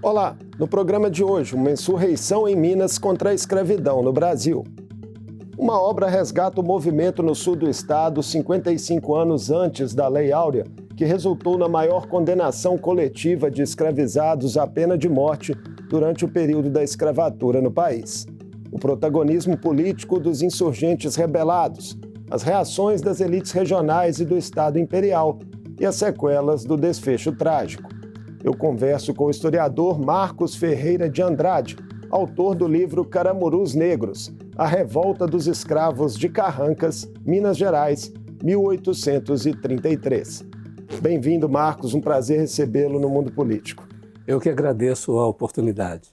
Olá, no programa de hoje, uma insurreição em Minas contra a escravidão no Brasil. Uma obra resgata o movimento no sul do estado 55 anos antes da Lei Áurea, que resultou na maior condenação coletiva de escravizados à pena de morte durante o período da escravatura no país. O protagonismo político dos insurgentes rebelados, as reações das elites regionais e do Estado Imperial e as sequelas do desfecho trágico. Eu converso com o historiador Marcos Ferreira de Andrade, autor do livro Caramurus Negros, A Revolta dos Escravos de Carrancas, Minas Gerais, 1833. Bem-vindo, Marcos, um prazer recebê-lo no Mundo Político. Eu que agradeço a oportunidade.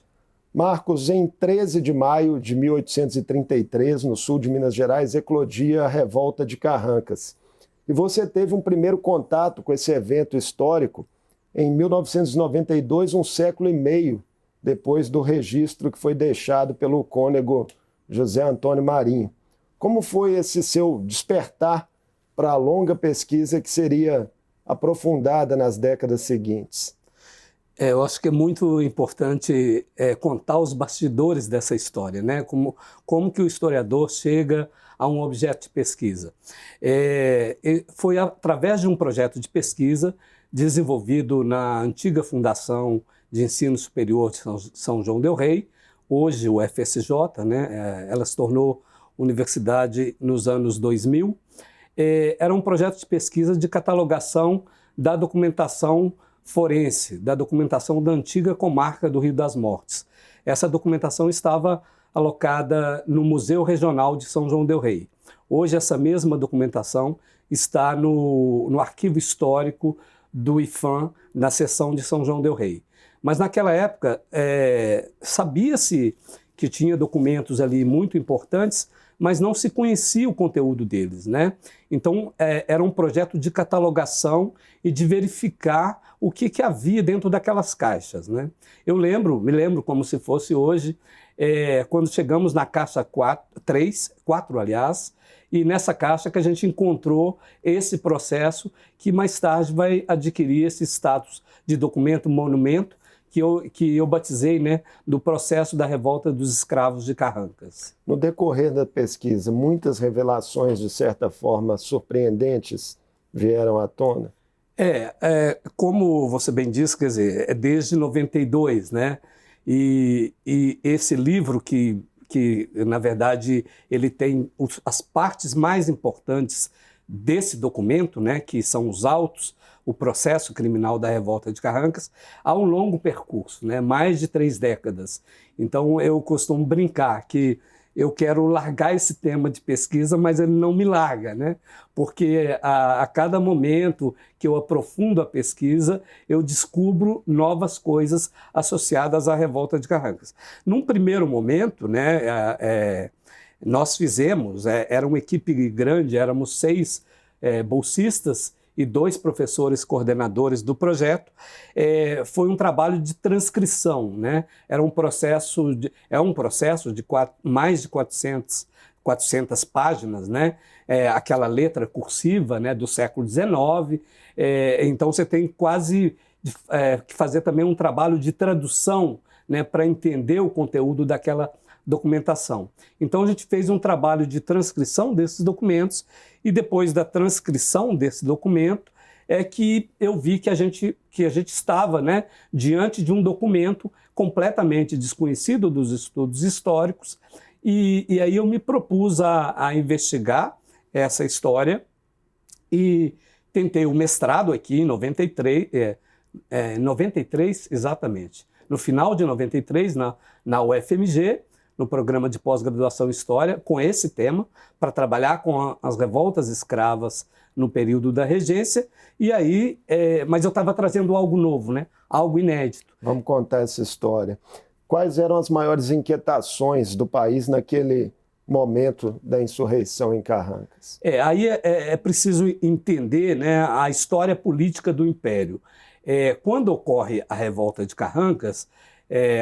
Marcos, em 13 de maio de 1833, no sul de Minas Gerais, eclodia a Revolta de Carrancas. E você teve um primeiro contato com esse evento histórico em 1992, um século e meio depois do registro que foi deixado pelo cônego José Antônio Marinho. Como foi esse seu despertar para a longa pesquisa que seria aprofundada nas décadas seguintes? Eu acho que é muito importante contar os bastidores dessa história, né? Como que o historiador chega a um objeto de pesquisa. Foi através de um projeto de pesquisa desenvolvido na antiga Fundação de Ensino Superior de São João del Rei, hoje o FSJ, né? Ela se tornou universidade nos anos 2000. Era um projeto de pesquisa de catalogação da documentação forense, da documentação da antiga comarca do Rio das Mortes. Essa documentação estava alocada no Museu Regional de São João del Rei. Hoje essa mesma documentação está no Arquivo Histórico do IFAM, na seção de São João del Rei. Mas naquela época sabia-se que tinha documentos ali muito importantes, mas não se conhecia o conteúdo deles, né? Então era um projeto de catalogação e de verificar o que havia dentro daquelas caixas, né? Me lembro como se fosse hoje, quando chegamos na caixa 4, aliás, e nessa caixa que a gente encontrou esse processo que mais tarde vai adquirir esse status de documento monumento que eu batizei, né, do processo da revolta dos escravos de Carrancas. No decorrer da pesquisa, muitas revelações, de certa forma, surpreendentes vieram à tona? Como você bem disse, quer dizer, é desde 92, né? E esse livro que na verdade, ele tem as partes mais importantes desse documento, né, que são os autos, o processo criminal da Revolta de Carrancas, há um longo percurso, né, mais de 3 décadas. Então, eu costumo brincar que eu quero largar esse tema de pesquisa, mas ele não me larga, né? Porque a cada momento que eu aprofundo a pesquisa, eu descubro novas coisas associadas à Revolta de Carrancas. Num primeiro momento, né, nós fizemos, era uma equipe grande, éramos 6 bolsistas e 2 professores coordenadores do projeto. Foi um trabalho de transcrição, né? É um processo de mais de 400 páginas, né? Aquela letra cursiva, né, do século XIX. Então você tem quase que fazer também um trabalho de tradução, né, para entender o conteúdo daquela documentação. Então a gente fez um trabalho de transcrição desses documentos e depois da transcrição desse documento é que eu vi que a gente estava, né, diante de um documento completamente desconhecido dos estudos históricos e aí eu me propus a investigar essa história e tentei o mestrado aqui em 93 exatamente. No final de 93, na UFMG, no programa de pós-graduação em História, com esse tema, para trabalhar com as revoltas escravas no período da regência, e aí, mas eu estava trazendo algo novo, né? Algo inédito. Vamos contar essa história. Quais eram as maiores inquietações do país naquele momento da insurreição em Carrancas? Aí é preciso entender, né, a história política do Império. Quando ocorre a Revolta de Carrancas,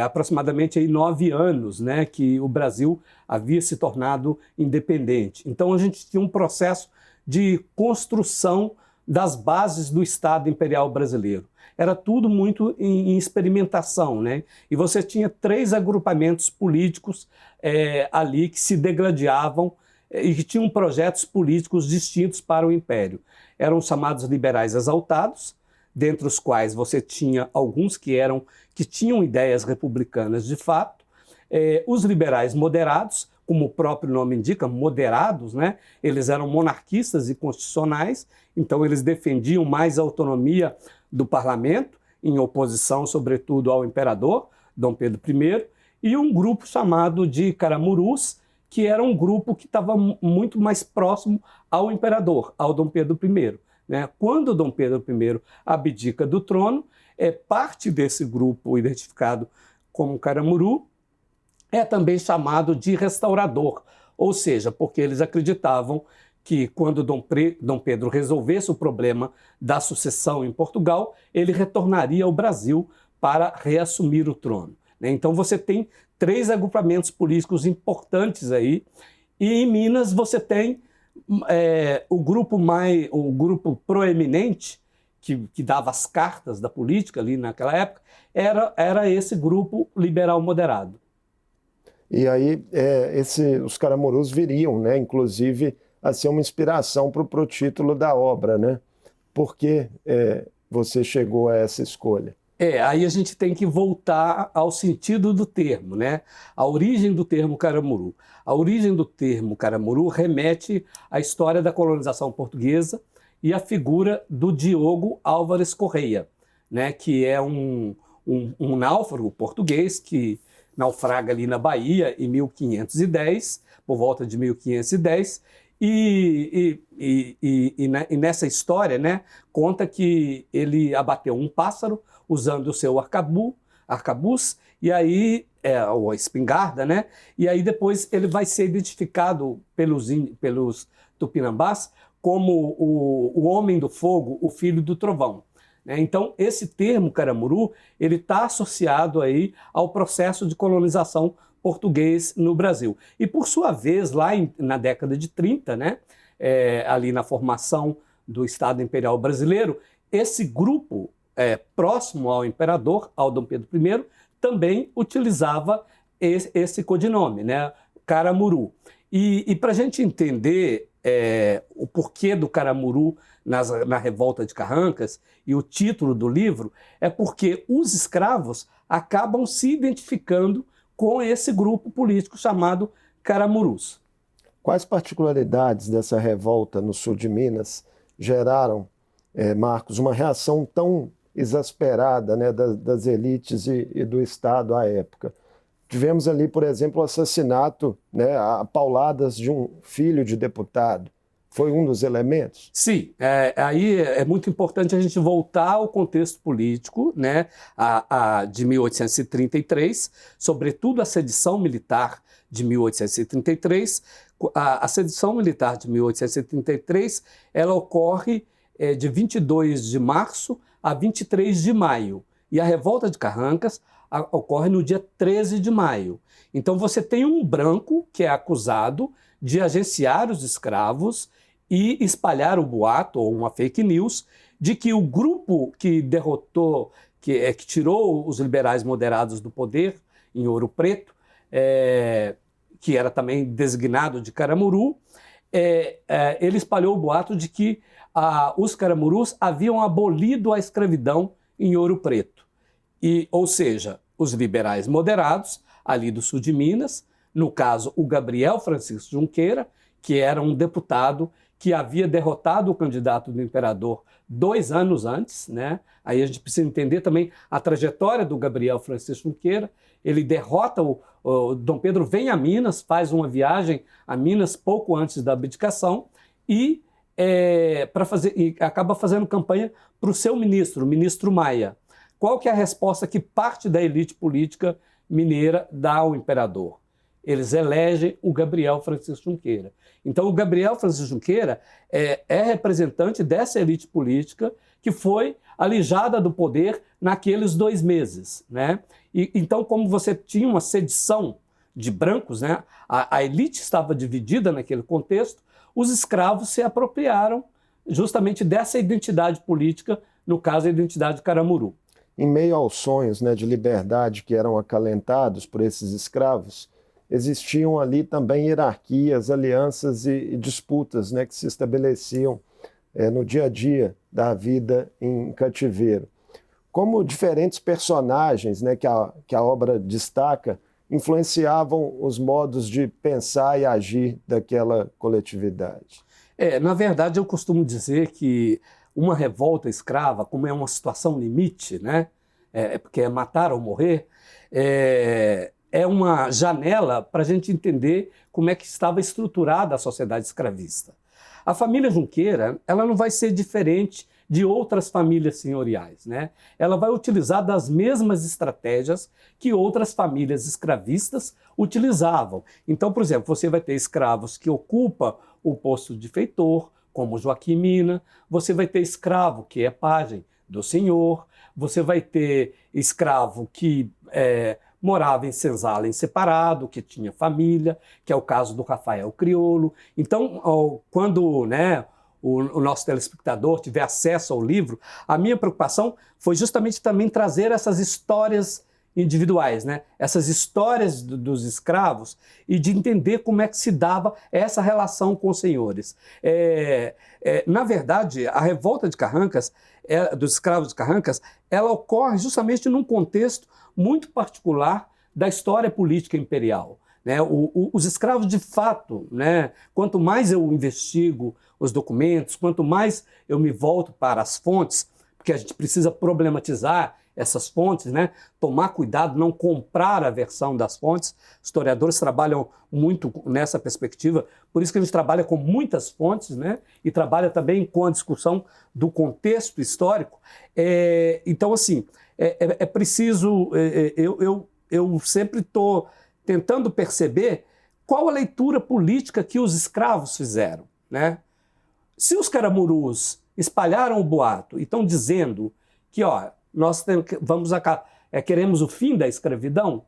aproximadamente aí 9 anos, né, que o Brasil havia se tornado independente. Então a gente tinha um processo de construção das bases do Estado Imperial Brasileiro. Era tudo muito em experimentação, né? E você tinha 3 agrupamentos políticos ali que se degladiavam e que tinham projetos políticos distintos para o Império. Eram os chamados liberais exaltados, dentre os quais você tinha alguns que tinham ideias republicanas de fato, os liberais moderados, como o próprio nome indica, moderados, né? Eles eram monarquistas e constitucionais, então eles defendiam mais a autonomia do parlamento, em oposição, sobretudo, ao imperador, Dom Pedro I, e um grupo chamado de caramurus, que era um grupo que estava muito mais próximo ao imperador, ao Dom Pedro I. Né? Quando Dom Pedro I abdica do trono, parte desse grupo identificado como caramuru é também chamado de restaurador, ou seja, porque eles acreditavam que quando Dom Pedro resolvesse o problema da sucessão em Portugal, ele retornaria ao Brasil para reassumir o trono. Né? Então você tem 3 agrupamentos políticos importantes aí, e em Minas você tem o grupo proeminente, que dava as cartas da política ali naquela época, era esse grupo liberal moderado. E aí os caramurus viriam, né, inclusive, a ser uma inspiração para o título da obra, né? Por que você chegou a essa escolha? Aí a gente tem que voltar ao sentido do termo, né? A origem do termo caramuru. A origem do termo caramuru remete à história da colonização portuguesa e à figura do Diogo Álvares Correia, né? Que é um náufrago português que naufraga ali na Bahia em 1510, por volta de 1510, e nessa história, né, conta que ele abateu um pássaro usando o seu arcabuz, e aí, ou a espingarda, né, e aí depois ele vai ser identificado pelos tupinambás como o homem do fogo, o filho do trovão. Então, esse termo caramuru, ele está associado aí ao processo de colonização português no Brasil. E, por sua vez, lá na década de 30, né, ali na formação do Estado Imperial Brasileiro, esse grupo próximo ao imperador, ao Dom Pedro I, também utilizava esse codinome, né, caramuru. E para a gente entender o porquê do caramuru na Revolta de Carrancas e o título do livro, é porque os escravos acabam se identificando com esse grupo político chamado caramurus. Quais particularidades dessa revolta no sul de Minas geraram, Marcos, uma reação tão exasperada, né, das elites e do Estado à época? Tivemos ali, por exemplo, o assassinato, né, a pauladas de um filho de deputado. Foi um dos elementos? Sim, aí é muito importante a gente voltar ao contexto político, né, de 1833, sobretudo a sedição militar de 1833. A sedição militar de 1833 ela ocorre de 22 de março a 23 de maio, e a Revolta de Carrancas ocorre no dia 13 de maio. Então você tem um branco que é acusado de agenciar os escravos e espalhar o boato ou uma fake news de que o grupo que derrotou, que tirou os liberais moderados do poder em Ouro Preto, que era também designado de caramuru, ele espalhou o boato de que os caramurus haviam abolido a escravidão em Ouro Preto. Ou seja, os liberais moderados, ali do sul de Minas, no caso o Gabriel Francisco Junqueira, que era um deputado que havia derrotado o candidato do imperador 2 anos antes, né? Aí a gente precisa entender também a trajetória do Gabriel Francisco Junqueira. Ele derrota o Dom Pedro, vem a Minas, faz uma viagem a Minas pouco antes da abdicação e acaba fazendo campanha para o seu ministro, o ministro Maia. Qual que é a resposta que parte da elite política mineira dá ao imperador? Eles elegem o Gabriel Francisco Junqueira. Então, o Gabriel Francisco Junqueira é representante dessa elite política que foi alijada do poder naqueles 2 meses. Né? Então, como você tinha uma sedição de brancos, né? A elite estava dividida naquele contexto, os escravos se apropriaram justamente dessa identidade política no caso a identidade de Caramuru. Em meio aos sonhos, né, de liberdade que eram acalentados por esses escravos, existiam ali também hierarquias, alianças e disputas, né, que se estabeleciam no dia a dia da vida em cativeiro. Como diferentes personagens, né, que a obra destaca influenciavam os modos de pensar e agir daquela coletividade. Na verdade, eu costumo dizer que uma revolta escrava, como é uma situação limite, né, porque é matar ou morrer, é uma janela para a gente entender como é que estava estruturada a sociedade escravista. A família Junqueira, ela não vai ser diferente de outras famílias senhoriais, né? Ela vai utilizar das mesmas estratégias que outras famílias escravistas utilizavam. Então, por exemplo, você vai ter escravos que ocupam o posto de feitor, como Joaquim Mina, você vai ter escravo que é pajem do senhor, você vai ter escravo que morava em senzala em separado, que tinha família, que é o caso do Rafael Criolo. Então, quando, né, o nosso telespectador tiver acesso ao livro, a minha preocupação foi justamente também trazer essas histórias individuais, né? Essas histórias dos escravos e de entender como é que se dava essa relação com os senhores. Na verdade, a revolta de Carrancas, dos escravos de Carrancas, ela ocorre justamente num contexto muito particular da história política imperial. Né? Os escravos, de fato, né? Quanto mais eu investigo os documentos, quanto mais eu me volto para as fontes, porque a gente precisa problematizar essas fontes, né? Tomar cuidado, não comprar a versão das fontes. Historiadores trabalham muito nessa perspectiva, por isso que a gente trabalha com muitas fontes, né? E trabalha também com a discussão do contexto histórico. Então, assim, é preciso... Eu sempre estou tentando perceber qual a leitura política que os escravos fizeram, né? Se os caramurus espalharam o boato e estão dizendo que, nós queremos o fim da escravidão,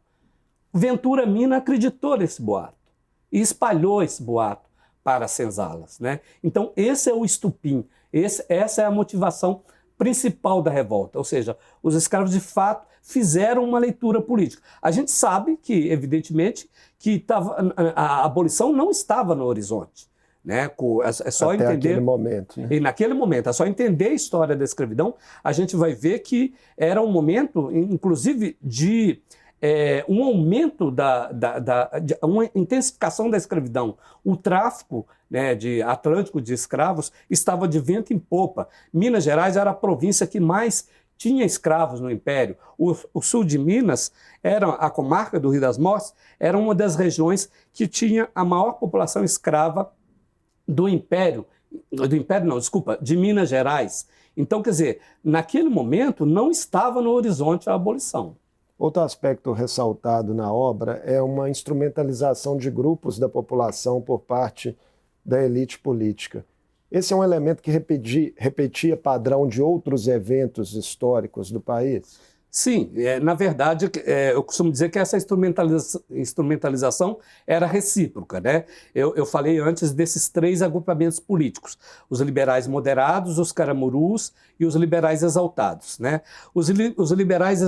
Ventura Mina acreditou nesse boato e espalhou esse boato para as senzalas, né? Então esse é o estupim, essa é a motivação principal da revolta, ou seja, os escravos de fato fizeram uma leitura política. A gente sabe que, evidentemente, que a abolição não estava no horizonte. Né? É só até entender, aquele momento, né? E naquele momento, é só entender a história da escravidão, a gente vai ver que era um momento, inclusive, de um aumento, de uma intensificação da escravidão. O tráfico, né, atlântico de escravos estava de vento em popa. Minas Gerais era a província que mais tinha escravos no Império. O sul de Minas, a comarca do Rio das Mortes, era uma das regiões que tinha a maior população escrava de Minas Gerais. Então, quer dizer, naquele momento não estava no horizonte a abolição. Outro aspecto ressaltado na obra é uma instrumentalização de grupos da população por parte da elite política. Esse é um elemento que repetia padrão de outros eventos históricos do país? Sim, na verdade, eu costumo dizer que essa instrumentalização era recíproca, né? Eu falei antes desses 3 agrupamentos políticos, os liberais moderados, os caramurus e os liberais exaltados, né? Os liberais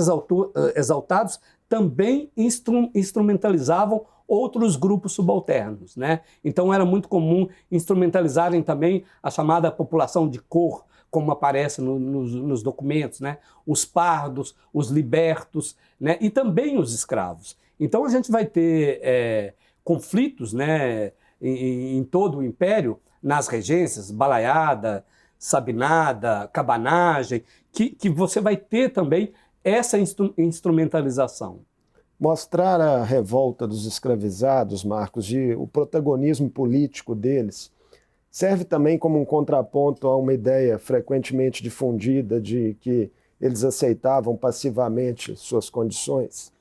exaltados também instrumentalizavam outros grupos subalternos, né? Então era muito comum instrumentalizarem também a chamada população de cor, como aparece nos documentos, né? Os pardos, os libertos, né? E também os escravos. Então a gente vai ter conflitos, né? em todo o Império, nas regências, balaiada, sabinada, cabanagem, que você vai ter também essa instrumentalização. Mostrar a revolta dos escravizados, Marcos, e o protagonismo político deles, serve também como um contraponto a uma ideia frequentemente difundida de que eles aceitavam passivamente suas condições?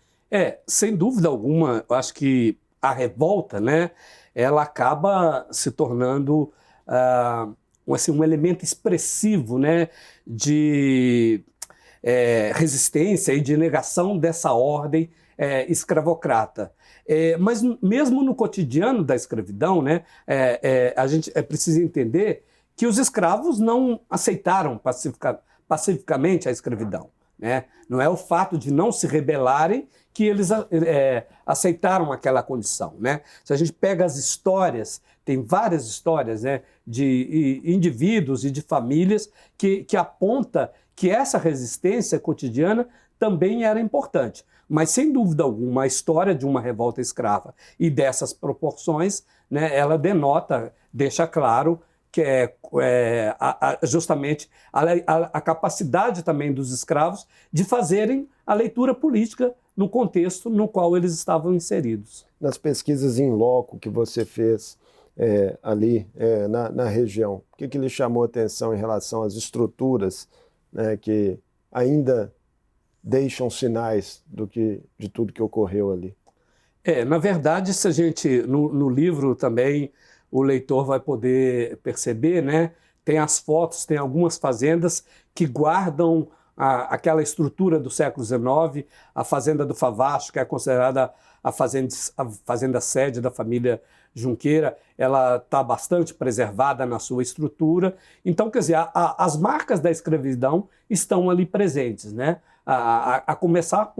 Sem dúvida alguma, eu acho que a revolta, né, ela acaba se tornando um elemento expressivo, né, de resistência e de negação dessa ordem escravocrata. Mas mesmo no cotidiano da escravidão, né, a gente precisa entender que os escravos não aceitaram pacificamente à escravidão, né? Não é o fato de não se rebelarem que eles aceitaram aquela condição, né? Se a gente pega as histórias, tem várias histórias, né, de indivíduos e de famílias que aponta que essa resistência cotidiana também era importante. Mas, sem dúvida alguma, a história de uma revolta escrava e dessas proporções, né, ela denota, deixa claro que justamente a capacidade também dos escravos de fazerem a leitura política no contexto no qual eles estavam inseridos. Nas pesquisas em loco que você fez ali na região, o que lhe chamou a atenção em relação às estruturas, né, que ainda deixam sinais de tudo que ocorreu ali? Na verdade, se a gente, no livro também, o leitor vai poder perceber, né? Tem as fotos, tem algumas fazendas que guardam aquela estrutura do século XIX, a fazenda do Favacho, que é considerada a fazenda sede da família Junqueira, ela está bastante preservada na sua estrutura. Então, quer dizer, as marcas da escravidão estão ali presentes, né? A começar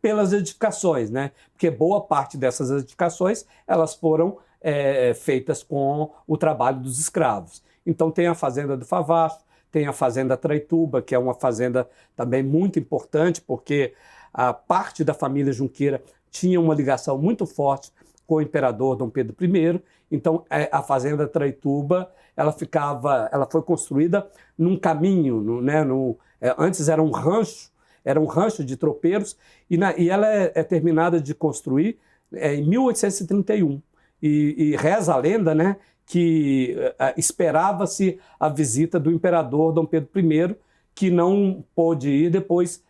pelas edificações, né? Porque boa parte dessas edificações elas foram feitas com o trabalho dos escravos. Então tem a fazenda do Favacho, tem a fazenda Traituba, que é uma fazenda também muito importante, porque a parte da família Junqueira tinha uma ligação muito forte com o imperador Dom Pedro I. Então a fazenda Traituba ela foi construída num caminho, né? Antes era um rancho de tropeiros, e ela é terminada de construir em 1831. E reza a lenda, né, que esperava-se a visita do imperador Dom Pedro I, que não pôde ir depois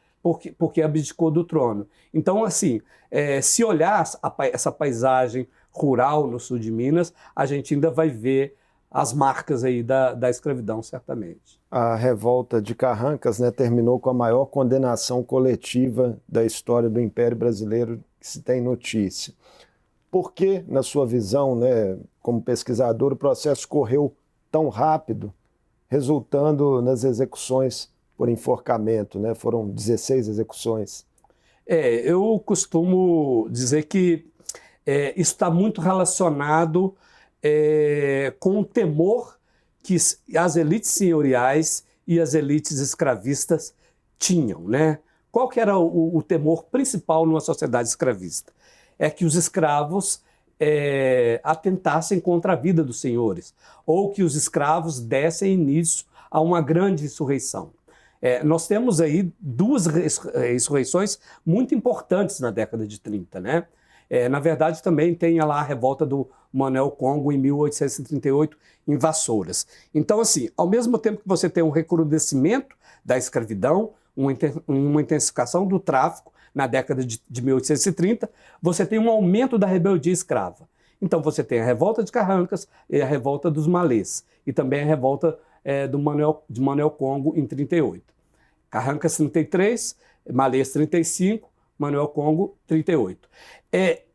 porque abdicou do trono. Então, assim, se olhar essa paisagem rural no sul de Minas, a gente ainda vai ver as marcas aí da escravidão, certamente. A revolta de Carrancas, né, terminou com a maior condenação coletiva da história do Império Brasileiro que se tem notícia. Por que, na sua visão, né, como pesquisador, o processo correu tão rápido, resultando nas execuções por enforcamento, né? Foram 16 execuções. Eu costumo dizer que isso está muito relacionado com o temor que as elites senhoriais e as elites escravistas tinham, né? Qual que era o temor principal numa sociedade escravista? É que os escravos atentassem contra a vida dos senhores, ou que os escravos dessem início a uma grande insurreição. Nós temos aí duas insurreições muito importantes na década de 30, né? Na verdade, também tem lá a revolta do Manuel Congo em 1838, em Vassouras. Então, assim, ao mesmo tempo que você tem um recrudescimento da escravidão, uma intensificação do tráfico na década de 1830, você tem um aumento da rebeldia escrava. Então, você tem a revolta de Carrancas e a revolta dos Malês, e também a revolta de Manuel Congo em 38. Carrancas 33, Malês 35, Manuel Congo 38.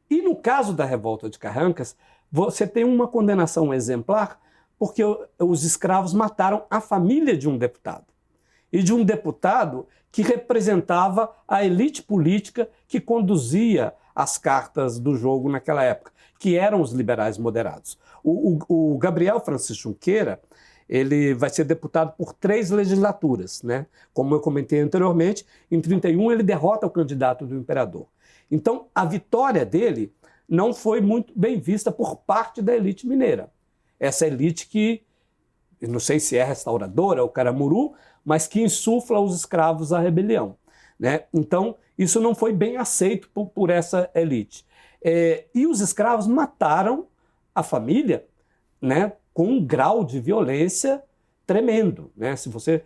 E no caso da revolta de Carrancas, você tem uma condenação exemplar porque os escravos mataram a família de um deputado. E de um deputado que representava a elite política que conduzia as cartas do jogo naquela época, que eram os liberais moderados. O Gabriel Francisco Junqueira, ele vai ser deputado por 3 legislaturas, né? Como eu comentei anteriormente, em 31 ele derrota o candidato do imperador. Então, a vitória dele não foi muito bem vista por parte da elite mineira. Essa elite que, não sei se é restauradora ou caramuru, mas que insufla os escravos à rebelião, né? Então, isso não foi bem aceito por essa elite. E os escravos mataram a família, né, com um grau de violência tremendo, né? Se você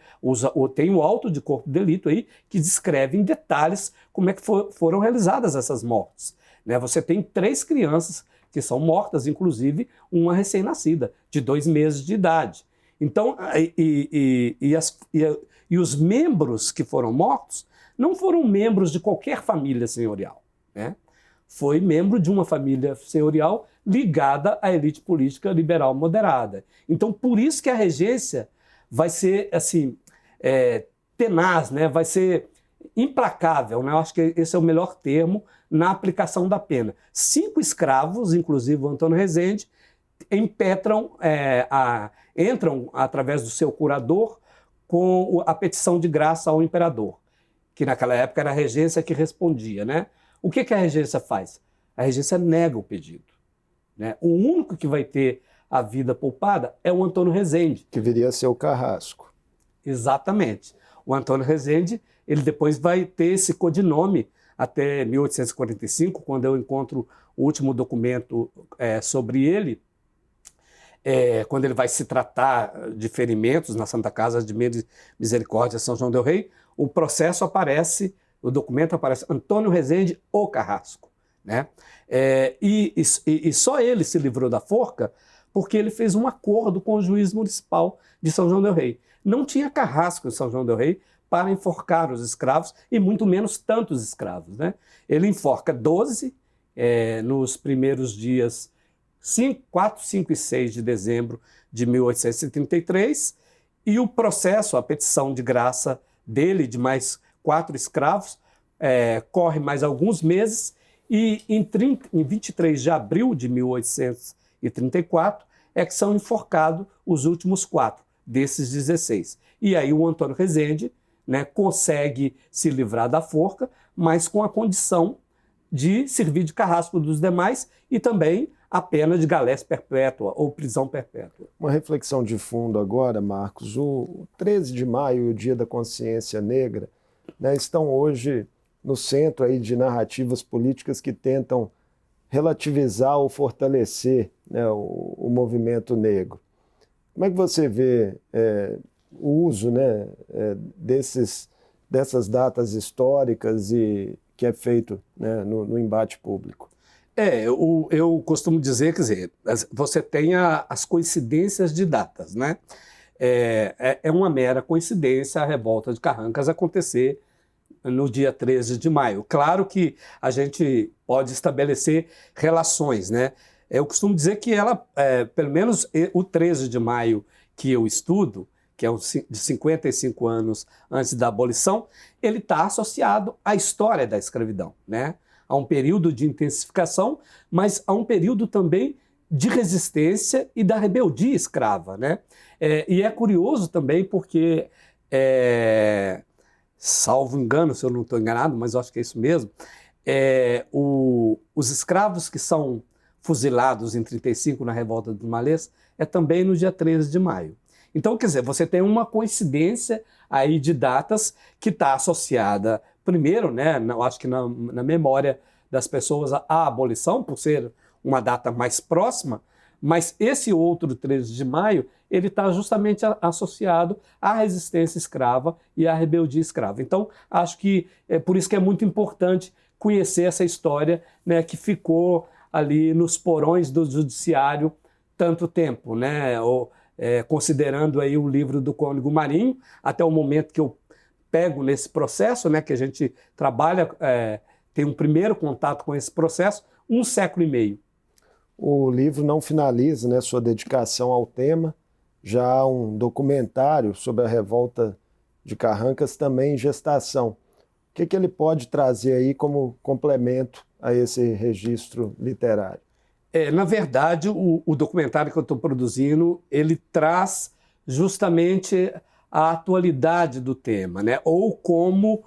tem o auto de corpo de delito aí que descreve em detalhes como é que foram realizadas essas mortes, né? Você tem 3 crianças que são mortas, inclusive uma recém-nascida, de 2 meses de idade. Então, e os membros que foram mortos não foram membros de qualquer família senhorial, né? Foi membro de uma família senhorial ligada à elite política liberal moderada. Então, por isso que a regência vai ser assim, tenaz, né? Vai ser implacável, né? Eu acho que esse é o melhor termo na aplicação da pena. 5 escravos, inclusive o Antônio Rezende, entram através do seu curador com a petição de graça ao imperador, que naquela época era a regência que respondia, né? O que a regência faz? A regência nega o pedido, né? O único que vai ter a vida poupada é o Antônio Rezende. Que viria a ser o Carrasco. Exatamente. O Antônio Rezende, ele depois vai ter esse codinome até 1845, quando eu encontro o último documento sobre ele, quando ele vai se tratar de ferimentos na Santa Casa de Misericórdia São João del Rei, o processo aparece, o documento aparece Antônio Rezende, o Carrasco, né? E só ele se livrou da forca porque ele fez um acordo com o juiz municipal de São João del Rei. Não tinha carrasco em São João del Rei para enforcar os escravos, e muito menos tantos escravos, né? Ele enforca 12 nos primeiros dias 4, 5 e 6 de dezembro de 1833, e o processo, a petição de graça dele, de mais 4 escravos, corre mais alguns meses, e em 23 de abril de 1834 é que são enforcados os últimos 4 desses 16. E aí o Antônio Rezende, né, consegue se livrar da forca, mas com a condição de servir de carrasco dos demais e também a pena de galés perpétua ou prisão perpétua. Uma reflexão de fundo agora, Marcos. O 13 de maio, o Dia da Consciência Negra, né, estão hoje no centro aí de narrativas políticas que tentam relativizar ou fortalecer, né, o movimento negro. Como é que você vê o uso, né, dessas datas históricas e que é feito, né, no embate público? Eu costumo dizer, quer dizer, você tem as coincidências de datas, né? É uma mera coincidência a revolta de Carrancas acontecer no dia 13 de maio. Claro que a gente pode estabelecer relações, né? Eu costumo dizer que ela, pelo menos o 13 de maio que eu estudo, que é de 55 anos antes da abolição, ele está associado à história da escravidão, né? A um período de intensificação, mas a um período também de resistência e da rebeldia escrava, né? E é curioso também porque, salvo engano, se eu não estou enganado, mas eu acho que é isso mesmo, os escravos que são fuzilados em 35 na Revolta dos Malês é também no dia 13 de maio. Então, quer dizer, você tem uma coincidência aí de datas que está associada, primeiro, né, eu acho que na memória das pessoas, à abolição, por ser uma data mais próxima, mas esse outro 13 de maio, ele está justamente associado à resistência escrava e à rebeldia escrava. Então, acho que é por isso que é muito importante conhecer essa história, né, que ficou ali nos porões do judiciário tanto tempo, né, considerando aí o livro do Cônego Marinho, até o momento que eu pego nesse processo, né, que a gente trabalha, tem um primeiro contato com esse processo, 1 século e meio. O livro não finaliza, né, sua dedicação ao tema, já há um documentário sobre a revolta de Carrancas também em gestação. O que ele pode trazer aí como complemento a esse registro literário? Na verdade, o documentário que eu estou produzindo, ele traz justamente a atualidade do tema, né? Ou como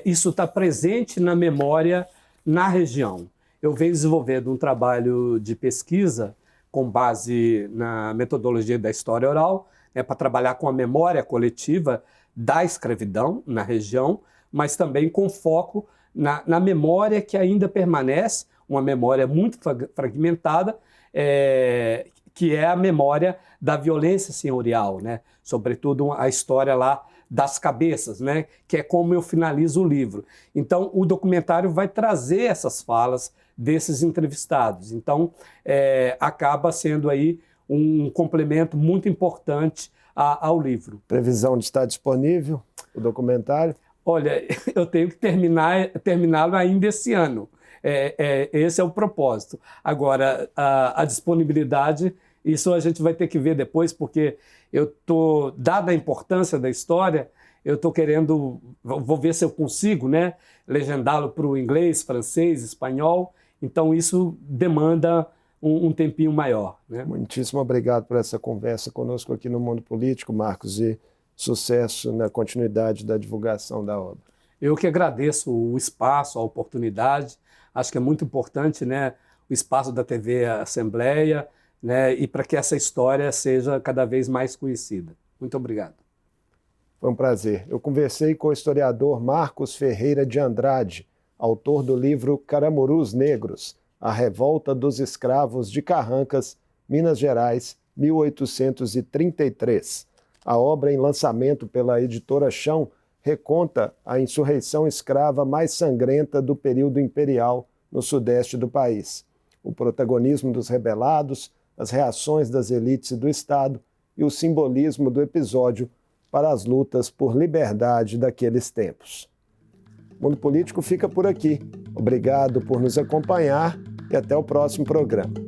isso está presente na memória na região. Eu venho desenvolvendo um trabalho de pesquisa com base na metodologia da história oral, para trabalhar com a memória coletiva da escravidão na região, mas também com foco na memória que ainda permanece, uma memória muito fragmentada, que é a memória da violência senhorial, né? Sobretudo a história lá das cabeças, né? Que é como eu finalizo o livro. Então, o documentário vai trazer essas falas desses entrevistados. Então, acaba sendo aí um complemento muito importante ao livro. Previsão de estar disponível o documentário? Olha, eu tenho que terminá-lo ainda esse ano. Esse é o propósito. Agora, a disponibilidade, isso a gente vai ter que ver depois, porque dada a importância da história, eu estou querendo, vou ver se eu consigo, né, legendá-lo para o inglês, francês, espanhol. Então isso demanda um tempinho maior, né? Muitíssimo obrigado por essa conversa conosco aqui no Mundo Político, Marcos, e sucesso na continuidade da divulgação da obra. Eu que agradeço o espaço, a oportunidade. Acho que é muito importante, né, o espaço da TV Assembleia, né, e para que essa história seja cada vez mais conhecida. Muito obrigado. Foi um prazer. Eu conversei com o historiador Marcos Ferreira de Andrade, autor do livro Caramurus Negros, A Revolta dos Escravos de Carrancas, Minas Gerais, 1833. A obra, em lançamento pela editora Chão, reconta a insurreição escrava mais sangrenta do período imperial no sudeste do país. O protagonismo dos rebelados, as reações das elites e do Estado e o simbolismo do episódio para as lutas por liberdade daqueles tempos. O Mundo Político fica por aqui. Obrigado por nos acompanhar e até o próximo programa.